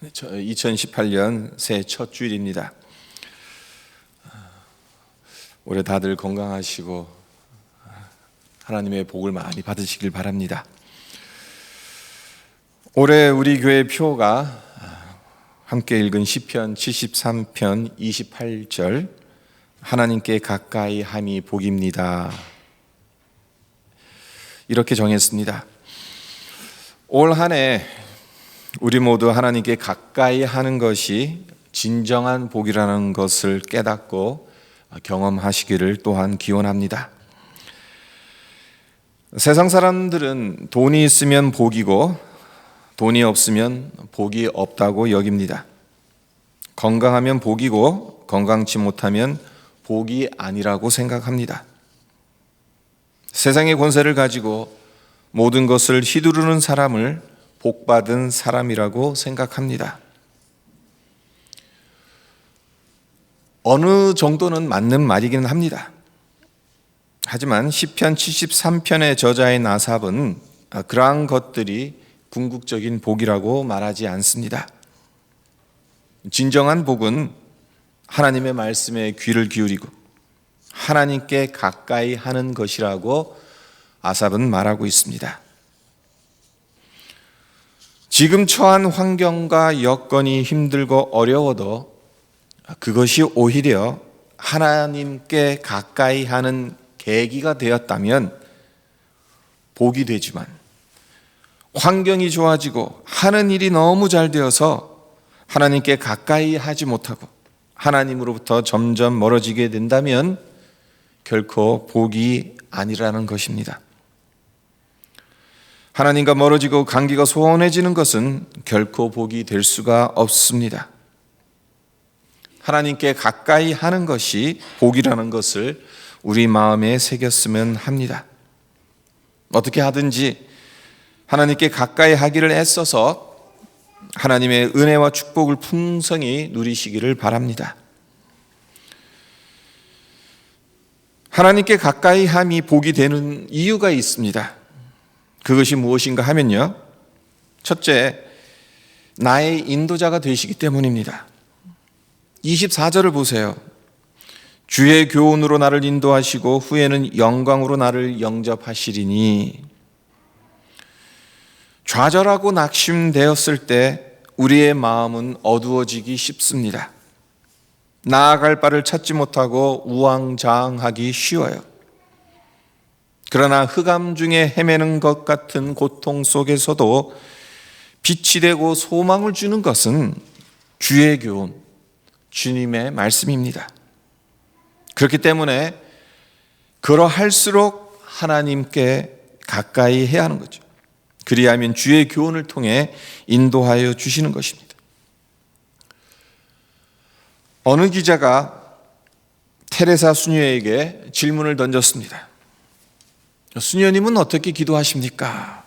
2018년 새해 첫 주일입니다. 올해 다들 건강하시고 하나님의 복을 많이 받으시길 바랍니다. 올해 우리 교회 표가 함께 읽은 시편 73편 28절 하나님께 가까이 함이 복입니다. 이렇게 정했습니다. 올 한 해 우리 모두 하나님께 가까이 하는 것이 진정한 복이라는 것을 깨닫고 경험하시기를 또한 기원합니다. 세상 사람들은 돈이 있으면 복이고 돈이 없으면 복이 없다고 여깁니다. 건강하면 복이고 건강치 못하면 복이 아니라고 생각합니다. 세상의 권세를 가지고 모든 것을 휘두르는 사람을 복받은 사람이라고 생각합니다. 어느 정도는 맞는 말이긴 합니다. 하지만 시편 73편의 저자인 아삽은 그러한 것들이 궁극적인 복이라고 말하지 않습니다. 진정한 복은 하나님의 말씀에 귀를 기울이고 하나님께 가까이 하는 것이라고 아삽은 말하고 있습니다. 지금 처한 환경과 여건이 힘들고 어려워도 그것이 오히려 하나님께 가까이 하는 계기가 되었다면 복이 되지만, 환경이 좋아지고 하는 일이 너무 잘 되어서 하나님께 가까이 하지 못하고 하나님으로부터 점점 멀어지게 된다면 결코 복이 아니라는 것입니다. 하나님과 멀어지고 관계가 소원해지는 것은 결코 복이 될 수가 없습니다. 하나님께 가까이 하는 것이 복이라는 것을 우리 마음에 새겼으면 합니다. 어떻게 하든지 하나님께 가까이 하기를 애써서 하나님의 은혜와 축복을 풍성히 누리시기를 바랍니다. 하나님께 가까이 함이 복이 되는 이유가 있습니다. 그것이 무엇인가 하면요, 첫째, 나의 인도자가 되시기 때문입니다. 24절을 보세요. 주의 교훈으로 나를 인도하시고 후에는 영광으로 나를 영접하시리니. 좌절하고 낙심되었을 때 우리의 마음은 어두워지기 쉽습니다. 나아갈 바를 찾지 못하고 우왕좌왕하기 쉬워요. 그러나 흑암 중에 헤매는 것 같은 고통 속에서도 빛이 되고 소망을 주는 것은 주의 교훈, 주님의 말씀입니다. 그렇기 때문에 그러할수록 하나님께 가까이 해야 하는 거죠. 그리하면 주의 교훈을 통해 인도하여 주시는 것입니다. 어느 기자가 테레사 수녀에게 질문을 던졌습니다. 수녀님은 어떻게 기도하십니까?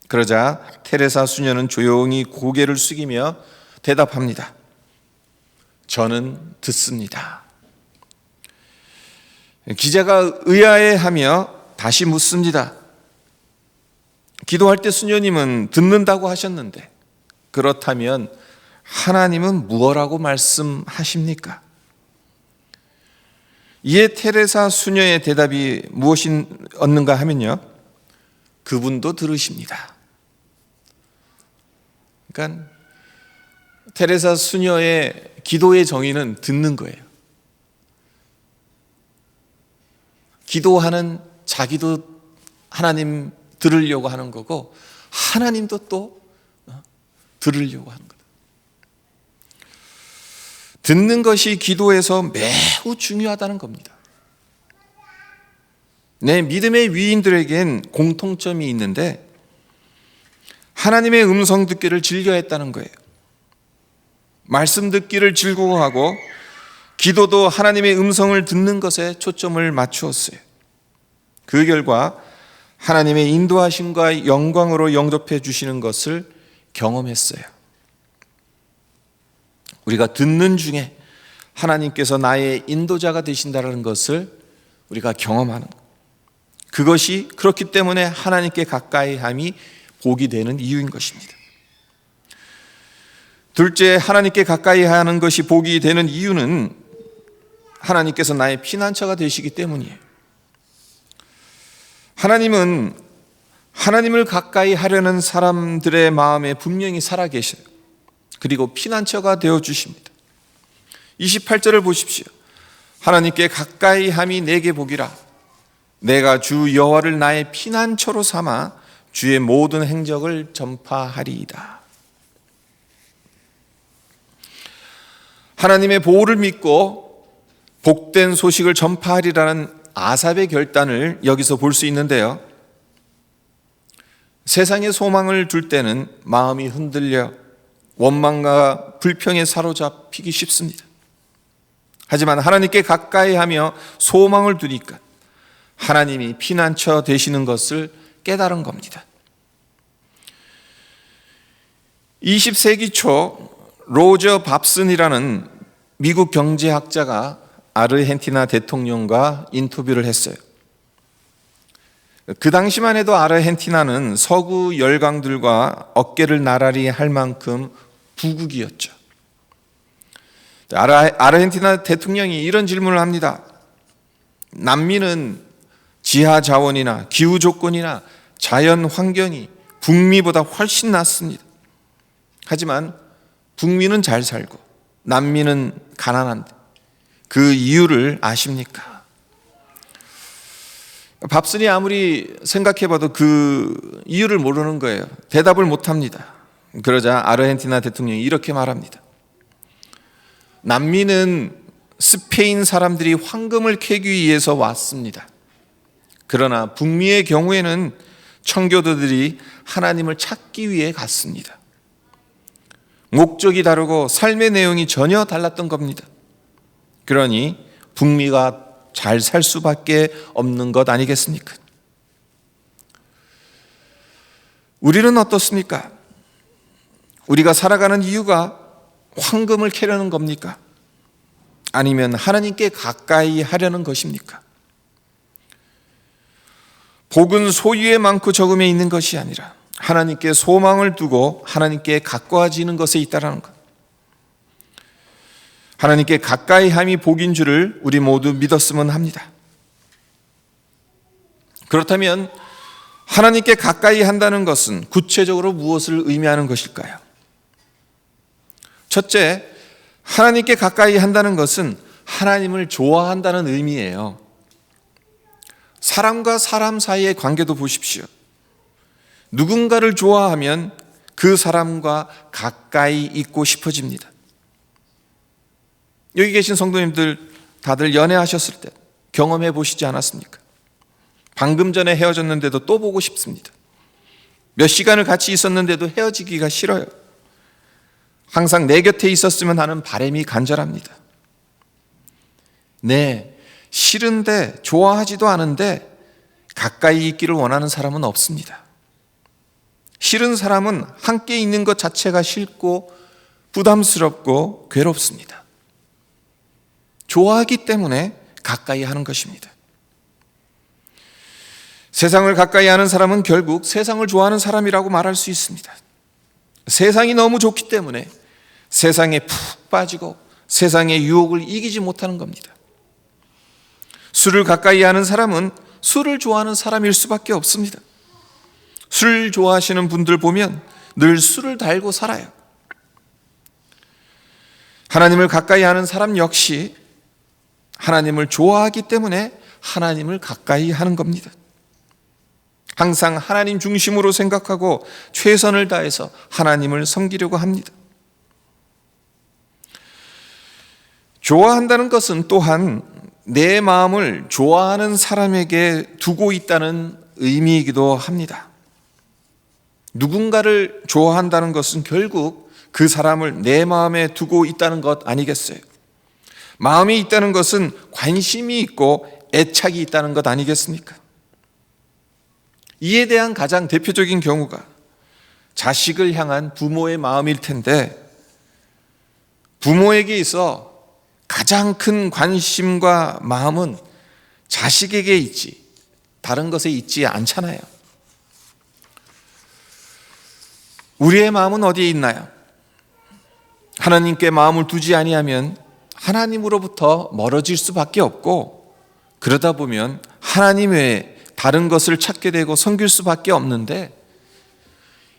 그러자 테레사 수녀는 조용히 고개를 숙이며 대답합니다. 저는 듣습니다. 기자가 의아해하며 다시 묻습니다. 기도할 때 수녀님은 듣는다고 하셨는데 그렇다면 하나님은 무엇라고 말씀하십니까? 이에 테레사 수녀의 대답이 무엇이었는가 하면요, 그분도 들으십니다. 그러니까 테레사 수녀의 기도의 정의는 듣는 거예요. 기도하는 자기도 하나님 들으려고 하는 거고 하나님도 또 들으려고 하는 거다. 듣는 것이 기도에서 매우 중요하다는 겁니다. 내 믿음의 위인들에겐 공통점이 있는데 하나님의 음성 듣기를 즐겨 했다는 거예요. 말씀 듣기를 즐거워하고 기도도 하나님의 음성을 듣는 것에 초점을 맞추었어요. 그 결과 하나님의 인도하심과 영광으로 영접해 주시는 것을 경험했어요. 우리가 듣는 중에 하나님께서 나의 인도자가 되신다는 것을 우리가 경험하는 것. 그것이 그렇기 때문에 하나님께 가까이 함이 복이 되는 이유인 것입니다. 둘째, 하나님께 가까이 하는 것이 복이 되는 이유는 하나님께서 나의 피난처가 되시기 때문이에요. 하나님은 하나님을 가까이 하려는 사람들의 마음에 분명히 살아계셔요. 그리고 피난처가 되어주십니다. 28절을 보십시오. 하나님께 가까이 함이 내게 복이라. 내가 주 여호와를 나의 피난처로 삼아 주의 모든 행적을 전파하리이다. 하나님의 보호를 믿고 복된 소식을 전파하리라는 아삽의 결단을 여기서 볼 수 있는데요. 세상에 소망을 둘 때는 마음이 흔들려 원망과 불평에 사로잡히기 쉽습니다. 하지만 하나님께 가까이 하며 소망을 두니까 하나님이 피난처 되시는 것을 깨달은 겁니다. 20세기 초 로저 밥슨이라는 미국 경제학자가 아르헨티나 대통령과 인터뷰를 했어요. 그 당시만 해도 아르헨티나는 서구 열강들과 어깨를 나란히 할 만큼 부국이었죠. 아르헨티나 대통령이 이런 질문을 합니다. 남미는 지하 자원이나 기후 조건이나 자연 환경이 북미보다 훨씬 낫습니다. 하지만 북미는 잘 살고 남미는 가난한데 그 이유를 아십니까? 밥슨이 아무리 생각해봐도 그 이유를 모르는 거예요. 대답을 못합니다. 그러자 아르헨티나 대통령이 이렇게 말합니다. 남미는 스페인 사람들이 황금을 캐기 위해서 왔습니다. 그러나 북미의 경우에는 청교도들이 하나님을 찾기 위해 갔습니다. 목적이 다르고 삶의 내용이 전혀 달랐던 겁니다. 그러니 북미가 잘 살 수밖에 없는 것 아니겠습니까? 우리는 어떻습니까? 우리가 살아가는 이유가 황금을 캐려는 겁니까? 아니면 하나님께 가까이 하려는 것입니까? 복은 소유에 많고 적음에 있는 것이 아니라 하나님께 소망을 두고 하나님께 가까워지는 것에 있다는 것. 하나님께 가까이 함이 복인 줄을 우리 모두 믿었으면 합니다. 그렇다면 하나님께 가까이 한다는 것은 구체적으로 무엇을 의미하는 것일까요? 첫째, 하나님께 가까이 한다는 것은 하나님을 좋아한다는 의미예요. 사람과 사람 사이의 관계도 보십시오. 누군가를 좋아하면 그 사람과 가까이 있고 싶어집니다. 여기 계신 성도님들 다들 연애하셨을 때 경험해 보시지 않았습니까? 방금 전에 헤어졌는데도 또 보고 싶습니다. 몇 시간을 같이 있었는데도 헤어지기가 싫어요. 항상 내 곁에 있었으면 하는 바람이 간절합니다. 네, 싫은데 좋아하지도 않은데 가까이 있기를 원하는 사람은 없습니다. 싫은 사람은 함께 있는 것 자체가 싫고 부담스럽고 괴롭습니다. 좋아하기 때문에 가까이 하는 것입니다. 세상을 가까이 하는 사람은 결국 세상을 좋아하는 사람이라고 말할 수 있습니다. 세상이 너무 좋기 때문에 세상에 푹 빠지고 세상의 유혹을 이기지 못하는 겁니다. 술을 가까이 하는 사람은 술을 좋아하는 사람일 수밖에 없습니다. 술 좋아하시는 분들 보면 늘 술을 달고 살아요. 하나님을 가까이 하는 사람 역시 하나님을 좋아하기 때문에 하나님을 가까이 하는 겁니다. 항상 하나님 중심으로 생각하고 최선을 다해서 하나님을 섬기려고 합니다. 좋아한다는 것은 또한 내 마음을 좋아하는 사람에게 두고 있다는 의미이기도 합니다. 누군가를 좋아한다는 것은 결국 그 사람을 내 마음에 두고 있다는 것 아니겠어요? 마음이 있다는 것은 관심이 있고 애착이 있다는 것 아니겠습니까? 이에 대한 가장 대표적인 경우가 자식을 향한 부모의 마음일 텐데, 부모에게 있어 가장 큰 관심과 마음은 자식에게 있지 다른 것에 있지 않잖아요. 우리의 마음은 어디에 있나요? 하나님께 마음을 두지 아니하면 하나님으로부터 멀어질 수밖에 없고, 그러다 보면 하나님 외에 다른 것을 찾게 되고 섬길 수밖에 없는데,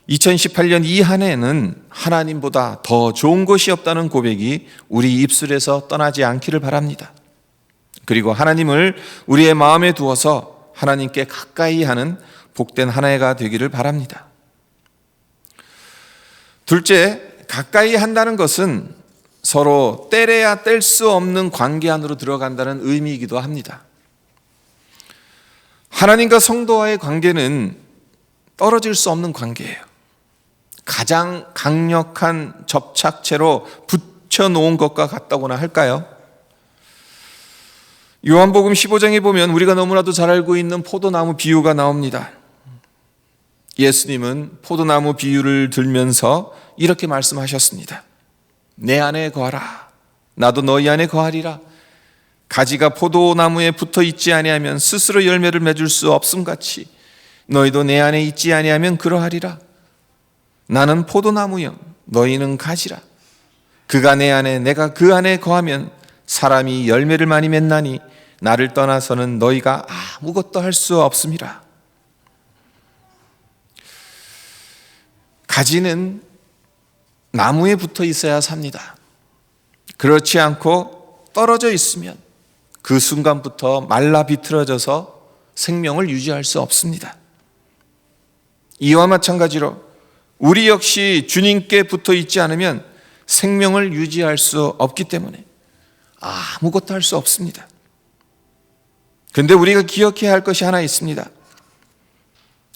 2018년 이 한 해는 하나님보다 더 좋은 것이 없다는 고백이 우리 입술에서 떠나지 않기를 바랍니다. 그리고 하나님을 우리의 마음에 두어서 하나님께 가까이 하는 복된 한 해가 되기를 바랍니다. 둘째, 가까이 한다는 것은 서로 떼려야 뗄 수 없는 관계 안으로 들어간다는 의미이기도 합니다. 하나님과 성도와의 관계는 떨어질 수 없는 관계예요. 가장 강력한 접착체로 붙여놓은 것과 같다고나 할까요? 요한복음 15장에 보면 우리가 너무나도 잘 알고 있는 포도나무 비유가 나옵니다. 예수님은 포도나무 비유를 들면서 이렇게 말씀하셨습니다. 내 안에 거하라. 나도 너희 안에 거하리라. 가지가 포도나무에 붙어 있지 아니하면 스스로 열매를 맺을 수 없음같이 너희도 내 안에 있지 아니하면 그러하리라. 나는 포도나무여 너희는 가지라. 그가 내 안에 내가 그 안에 거하면 사람이 열매를 많이 맺나니 나를 떠나서는 너희가 아무것도 할 수 없음이라. 가지는 나무에 붙어 있어야 삽니다. 그렇지 않고 떨어져 있으면 그 순간부터 말라 비틀어져서 생명을 유지할 수 없습니다. 이와 마찬가지로 우리 역시 주님께 붙어 있지 않으면 생명을 유지할 수 없기 때문에 아무것도 할 수 없습니다. 그런데 우리가 기억해야 할 것이 하나 있습니다.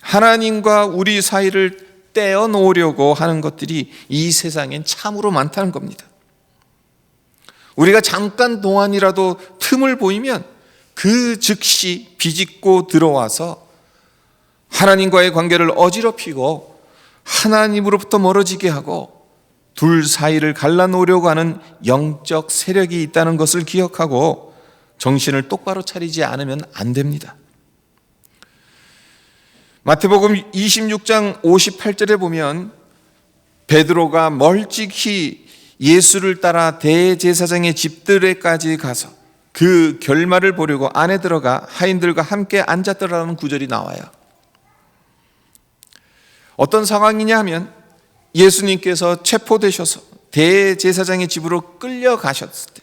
하나님과 우리 사이를 떼어놓으려고 하는 것들이 이 세상엔 참으로 많다는 겁니다. 우리가 잠깐 동안이라도 틈을 보이면 그 즉시 비집고 들어와서 하나님과의 관계를 어지럽히고 하나님으로부터 멀어지게 하고 둘 사이를 갈라놓으려고 하는 영적 세력이 있다는 것을 기억하고 정신을 똑바로 차리지 않으면 안 됩니다. 마태복음 26장 58절에 보면 베드로가 멀찍이 예수를 따라 대제사장의 집들에까지 가서 그 결말을 보려고 안에 들어가 하인들과 함께 앉았더라는 구절이 나와요. 어떤 상황이냐 하면 예수님께서 체포되셔서 대제사장의 집으로 끌려가셨을 때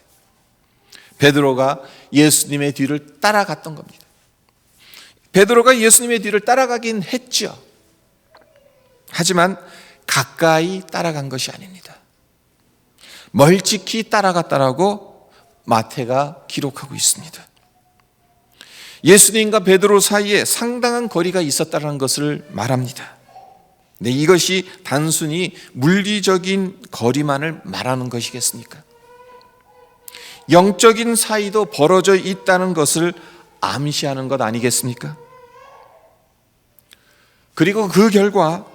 베드로가 예수님의 뒤를 따라갔던 겁니다. 베드로가 예수님의 뒤를 따라가긴 했죠. 하지만 가까이 따라간 것이 아닙니다. 멀찍이 따라갔다라고 마태가 기록하고 있습니다. 예수님과 베드로 사이에 상당한 거리가 있었다는 것을 말합니다. 네, 이것이 단순히 물리적인 거리만을 말하는 것이겠습니까? 영적인 사이도 벌어져 있다는 것을 암시하는 것 아니겠습니까? 그리고 그 결과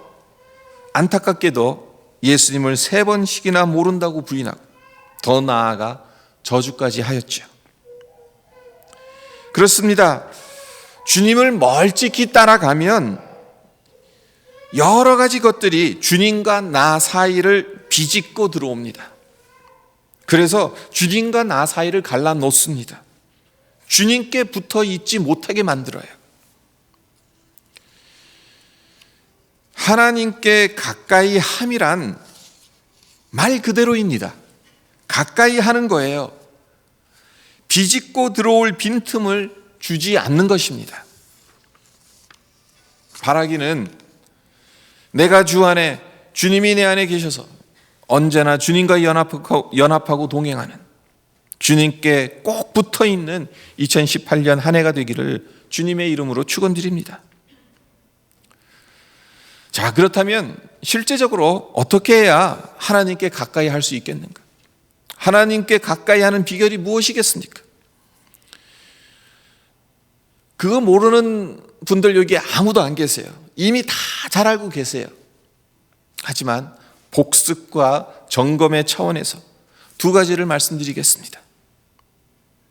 안타깝게도 예수님을 3번씩이나 모른다고 부인하고 더 나아가 저주까지 하였죠. 그렇습니다. 주님을 멀찍이 따라가면 여러 가지 것들이 주님과 나 사이를 비집고 들어옵니다. 그래서 주님과 나 사이를 갈라놓습니다. 주님께 붙어 있지 못하게 만들어요. 하나님께 가까이 함이란 말 그대로입니다. 가까이 하는 거예요. 비집고 들어올 빈틈을 주지 않는 것입니다. 바라기는 내가 주 안에, 주님이 내 안에 계셔서 언제나 주님과 연합하고 동행하는, 주님께 꼭 붙어 있는 2018년 한 해가 되기를 주님의 이름으로 축원드립니다. 자, 그렇다면 실제적으로 어떻게 해야 하나님께 가까이 할 수 있겠는가? 하나님께 가까이 하는 비결이 무엇이겠습니까? 그거 모르는 분들 여기 아무도 안 계세요. 이미 다 잘 알고 계세요. 하지만 복습과 점검의 차원에서 2가지를 말씀드리겠습니다.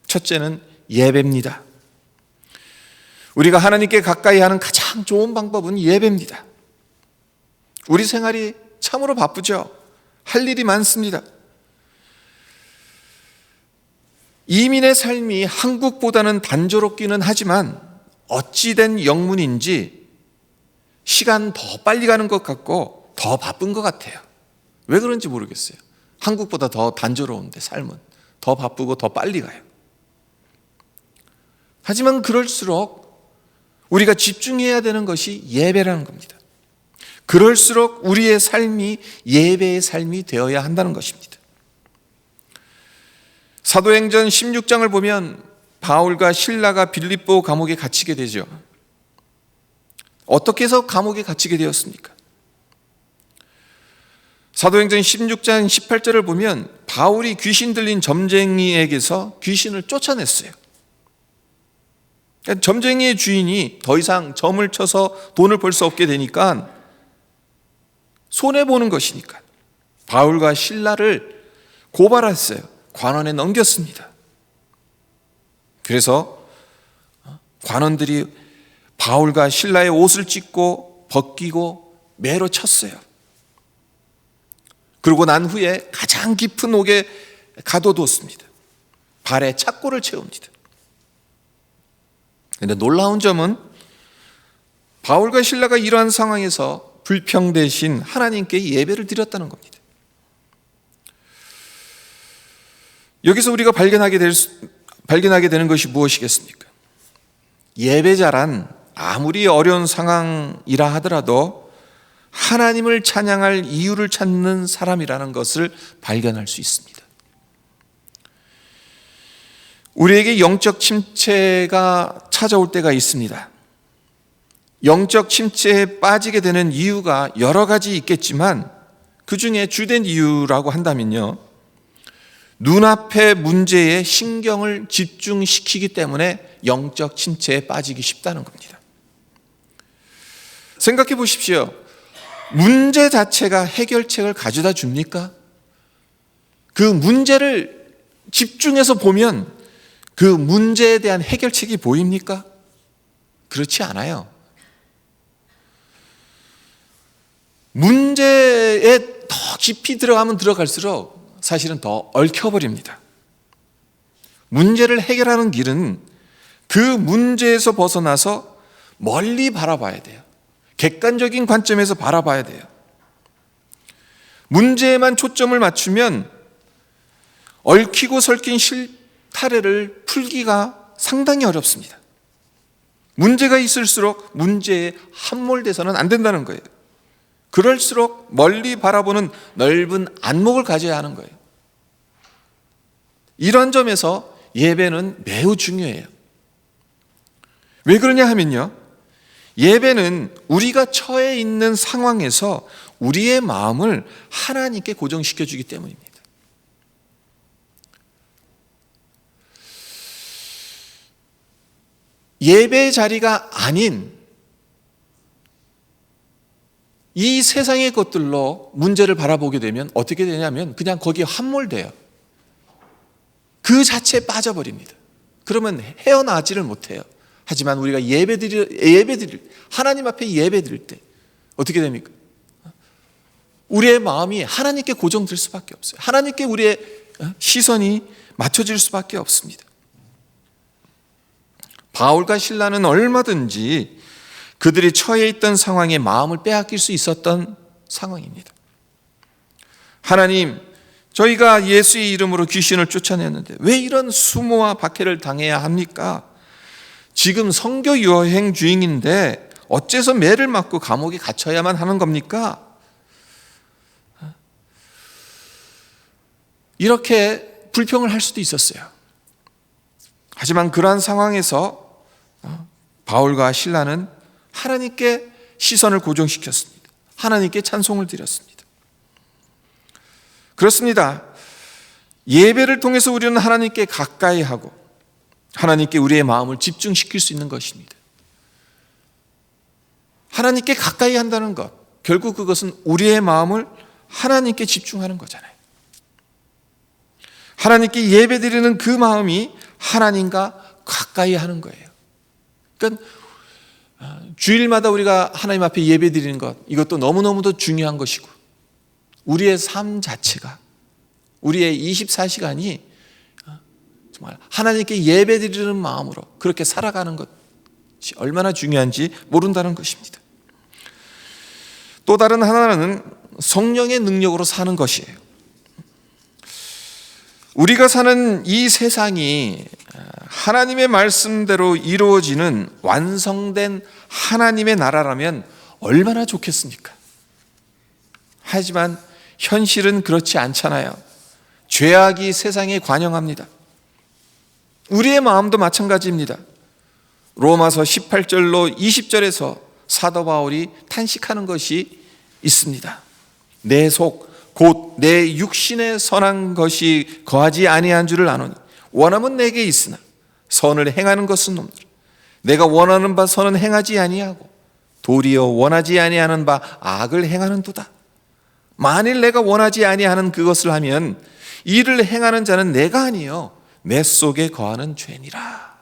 첫째는 예배입니다. 우리가 하나님께 가까이 하는 가장 좋은 방법은 예배입니다. 우리 생활이 참으로 바쁘죠. 할 일이 많습니다. 이민의 삶이 한국보다는 단조롭기는 하지만 어찌된 영문인지 시간 더 빨리 가는 것 같고 더 바쁜 것 같아요. 왜 그런지 모르겠어요. 한국보다 더 단조로운데 삶은 더 바쁘고 더 빨리 가요. 하지만 그럴수록 우리가 집중해야 되는 것이 예배라는 겁니다. 그럴수록 우리의 삶이 예배의 삶이 되어야 한다는 것입니다. 사도행전 16장을 보면 바울과 실라가 빌립보 감옥에 갇히게 되죠. 어떻게 해서 감옥에 갇히게 되었습니까? 사도행전 16장 18절을 보면 바울이 귀신 들린 점쟁이에게서 귀신을 쫓아냈어요. 그러니까 점쟁이의 주인이 더 이상 점을 쳐서 돈을 벌 수 없게 되니까 손해보는 것이니까 바울과 실라를 고발했어요. 관원에 넘겼습니다. 그래서 관원들이 바울과 실라의 옷을 찢고 벗기고 매로 쳤어요. 그러고 난 후에 가장 깊은 옥에 가둬뒀습니다. 발에 착고를 채웁니다. 그런데 놀라운 점은 바울과 실라가 이러한 상황에서 불평 대신 하나님께 예배를 드렸다는 겁니다. 여기서 우리가 발견하게 되는 것이 무엇이겠습니까? 예배자란 아무리 어려운 상황이라 하더라도 하나님을 찬양할 이유를 찾는 사람이라는 것을 발견할 수 있습니다. 우리에게 영적 침체가 찾아올 때가 있습니다. 영적 침체에 빠지게 되는 이유가 여러 가지 있겠지만 그 중에 주된 이유라고 한다면요, 눈앞의 문제에 신경을 집중시키기 때문에 영적 침체에 빠지기 쉽다는 겁니다. 생각해 보십시오. 문제 자체가 해결책을 가져다 줍니까? 그 문제를 집중해서 보면 그 문제에 대한 해결책이 보입니까? 그렇지 않아요. 문제에 더 깊이 들어가면 들어갈수록 사실은 더 얽혀버립니다. 문제를 해결하는 길은 그 문제에서 벗어나서 멀리 바라봐야 돼요. 객관적인 관점에서 바라봐야 돼요. 문제에만 초점을 맞추면 얽히고 설킨 실타래를 풀기가 상당히 어렵습니다. 문제가 있을수록 문제에 함몰돼서는 안 된다는 거예요. 그럴수록 멀리 바라보는 넓은 안목을 가져야 하는 거예요. 이런 점에서 예배는 매우 중요해요. 왜 그러냐 하면요, 예배는 우리가 처해 있는 상황에서 우리의 마음을 하나님께 고정시켜주기 때문입니다. 예배의 자리가 아닌 이 세상의 것들로 문제를 바라보게 되면 어떻게 되냐면 그냥 거기에 함몰돼요. 그 자체에 빠져버립니다. 그러면 헤어나지를 못해요. 하지만 우리가 예배드릴 하나님 앞에 예배드릴 때 어떻게 됩니까? 우리의 마음이 하나님께 고정될 수밖에 없어요. 하나님께 우리의 시선이 맞춰질 수밖에 없습니다. 바울과 실라는 얼마든지 그들이 처해 있던 상황에 마음을 빼앗길 수 있었던 상황입니다. 하나님, 저희가 예수의 이름으로 귀신을 쫓아냈는데 왜 이런 수모와 박해를 당해야 합니까? 지금 선교 여행 중인데 어째서 매를 맞고 감옥에 갇혀야만 하는 겁니까? 이렇게 불평을 할 수도 있었어요. 하지만 그러한 상황에서 바울과 실라는 하나님께 시선을 고정시켰습니다. 하나님께 찬송을 드렸습니다. 그렇습니다. 예배를 통해서 우리는 하나님께 가까이 하고 하나님께 우리의 마음을 집중시킬 수 있는 것입니다. 하나님께 가까이 한다는 것, 결국 그것은 우리의 마음을 하나님께 집중하는 거잖아요. 하나님께 예배드리는 그 마음이 하나님과 가까이 하는 거예요. 그러니까 주일마다 우리가 하나님 앞에 예배드리는 것, 이것도 너무너무도 중요한 것이고 우리의 삶 자체가, 우리의 24시간이 정말 하나님께 예배드리는 마음으로 그렇게 살아가는 것이 얼마나 중요한지 모른다는 것입니다. 또 다른 하나는 성령의 능력으로 사는 것이에요. 우리가 사는 이 세상이 하나님의 말씀대로 이루어지는 완성된 하나님의 나라라면 얼마나 좋겠습니까? 하지만 현실은 그렇지 않잖아요. 죄악이 세상에 관영합니다. 우리의 마음도 마찬가지입니다. 로마서 18절로 20절에서 사도 바울이 탄식하는 것이 있습니다. 내 속 곧 내 육신에 선한 것이 거하지 아니한 줄을 아노니 원함은 내게 있으나 선을 행하는 것은 없노라. 내가 원하는 바 선은 행하지 아니하고 도리어 원하지 아니하는 바 악을 행하는도다. 만일 내가 원하지 아니하는 그것을 하면 이를 행하는 자는 내가 아니요 내 속에 거하는 죄니라.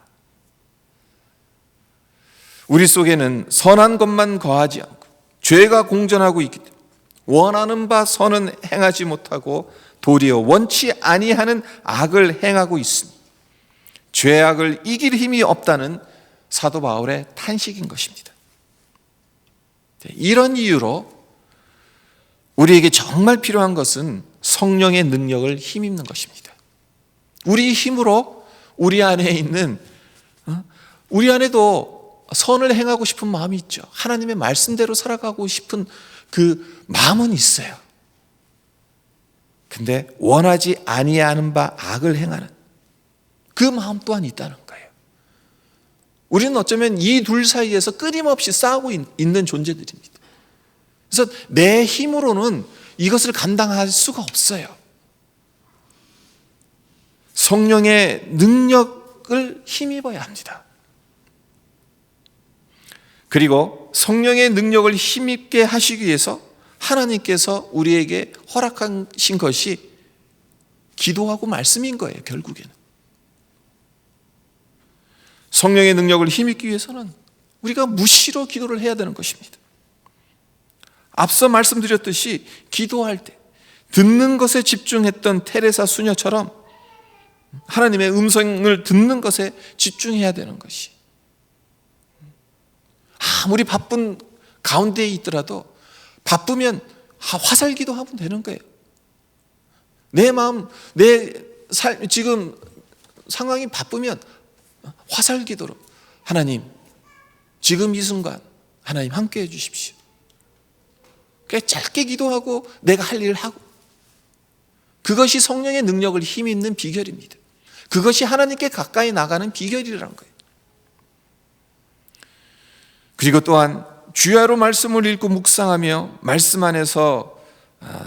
우리 속에는 선한 것만 거하지 않고 죄가 공존하고 있기 때문에 원하는 바 선은 행하지 못하고 도리어 원치 아니하는 악을 행하고 있으니 죄악을 이길 힘이 없다는 사도 바울의 탄식인 것입니다. 이런 이유로 우리에게 정말 필요한 것은 성령의 능력을 힘입는 것입니다. 우리 힘으로 우리 안에 있는 우리 안에도 선을 행하고 싶은 마음이 있죠. 하나님의 말씀대로 살아가고 싶은 그 마음은 있어요. 근데 원하지 아니하는 바 악을 행하는 그 마음 또한 있다는 거예요. 우리는 어쩌면 이 둘 사이에서 끊임없이 싸우고 있는 존재들입니다. 그래서 내 힘으로는 이것을 감당할 수가 없어요. 성령의 능력을 힘입어야 합니다. 그리고 성령의 능력을 힘입게 하시기 위해서 하나님께서 우리에게 허락하신 것이 기도하고 말씀인 거예요. 결국에는 성령의 능력을 힘입기 위해서는 우리가 무시로 기도를 해야 되는 것입니다. 앞서 말씀드렸듯이 기도할 때 듣는 것에 집중했던 테레사 수녀처럼 하나님의 음성을 듣는 것에 집중해야 되는 것이, 아무리 바쁜 가운데에 있더라도 바쁘면 화살 기도하면 되는 거예요. 내 마음, 지금 상황이 바쁘면 화살 기도로 하나님, 지금 이 순간 하나님 함께 해 주십시오. 짧게 기도하고 내가 할 일을 하고, 그것이 성령의 능력을 힘입는 비결입니다. 그것이 하나님께 가까이 나가는 비결이라는 거예요. 그리고 또한 주야로 말씀을 읽고 묵상하며 말씀 안에서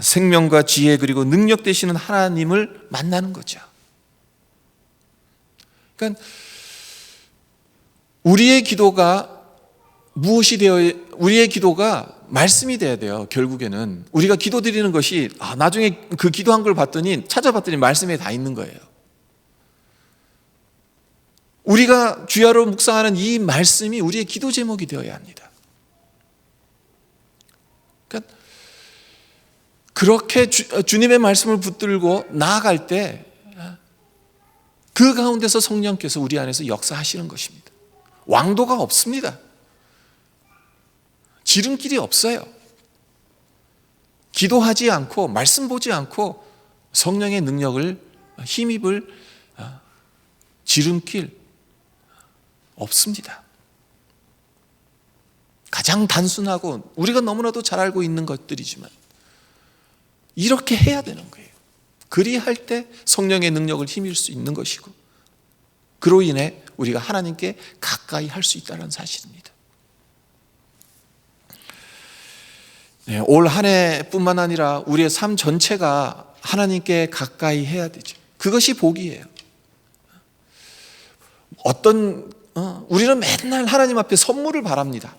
생명과 지혜 그리고 능력 되시는 하나님을 만나는 거죠. 그러니까 우리의 기도가 우리의 기도가 말씀이 돼야 돼요. 결국에는 우리가 기도 드리는 것이 나중에 그 기도한 걸 찾아봤더니 말씀에 다 있는 거예요. 우리가 주야로 묵상하는 이 말씀이 우리의 기도 제목이 되어야 합니다. 그러니까 그렇게 주님의 말씀을 붙들고 나아갈 때 그 가운데서 성령께서 우리 안에서 역사하시는 것입니다. 왕도가 없습니다. 지름길이 없어요. 기도하지 않고 말씀 보지 않고 성령의 능력을 힘입을 지름길 없습니다. 가장 단순하고 우리가 너무나도 잘 알고 있는 것들이지만 이렇게 해야 되는 거예요. 그리할 때 성령의 능력을 힘입을 수 있는 것이고, 그로 인해 우리가 하나님께 가까이 할 수 있다는 사실입니다. 올 한 해뿐만 아니라 우리의 삶 전체가 하나님께 가까이 해야 되죠. 그것이 복이에요. 우리는 맨날 하나님 앞에 선물을 바랍니다.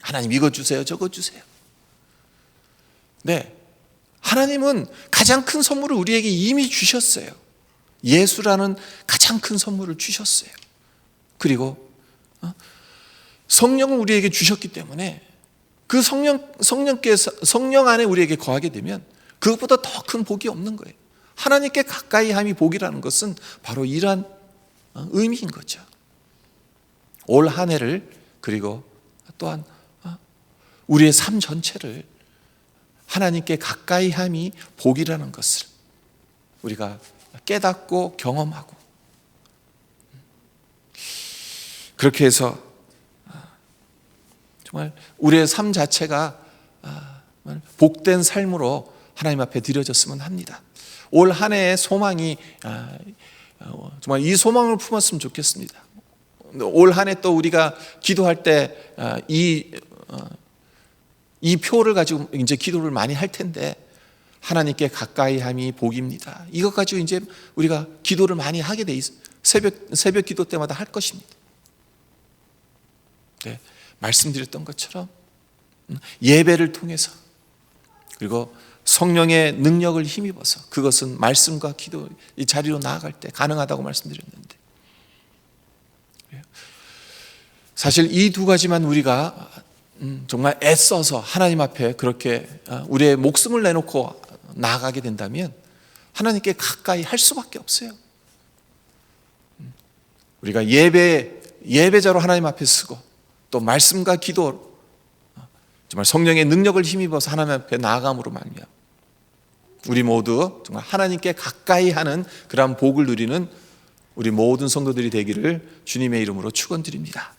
하나님 이거 주세요, 저거 주세요. 네, 하나님은 가장 큰 선물을 우리에게 이미 주셨어요. 예수라는 가장 큰 선물을 주셨어요. 그리고 성령을 우리에게 주셨기 때문에 그 성령 안에 우리에게 거하게 되면 그것보다 더 큰 복이 없는 거예요. 하나님께 가까이 함이 복이라는 것은 바로 이러한 의미인 거죠. 올 한 해를, 그리고 또한 우리의 삶 전체를 하나님께 가까이 함이 복이라는 것을 우리가 깨닫고 경험하고, 그렇게 해서 정말 우리의 삶 자체가 복된 삶으로 하나님 앞에 드려졌으면 합니다. 올 한 해의 소망이 정말 이 소망을 품었으면 좋겠습니다. 올 한 해 또 우리가 기도할 때 이 표를 가지고 이제 기도를 많이 할 텐데, 하나님께 가까이 함이 복입니다. 이것 가지고 이제 우리가 기도를 많이 하게 돼 있어요. 새벽 기도 때마다 할 것입니다. 네, 말씀드렸던 것처럼 예배를 통해서, 그리고 성령의 능력을 힘입어서, 그것은 말씀과 기도 이 자리로 나아갈 때 가능하다고 말씀드렸는데, 사실 이 두 가지만 우리가 정말 애써서 하나님 앞에 그렇게 우리의 목숨을 내놓고 나아가게 된다면 하나님께 가까이 할 수밖에 없어요. 우리가 예배자로 하나님 앞에 서고, 또 말씀과 기도, 정말 성령의 능력을 힘입어서 하나님 앞에 나아감으로 말미암아 우리 모두 정말 하나님께 가까이 하는 그러한 복을 누리는 우리 모든 성도들이 되기를 주님의 이름으로 축원드립니다.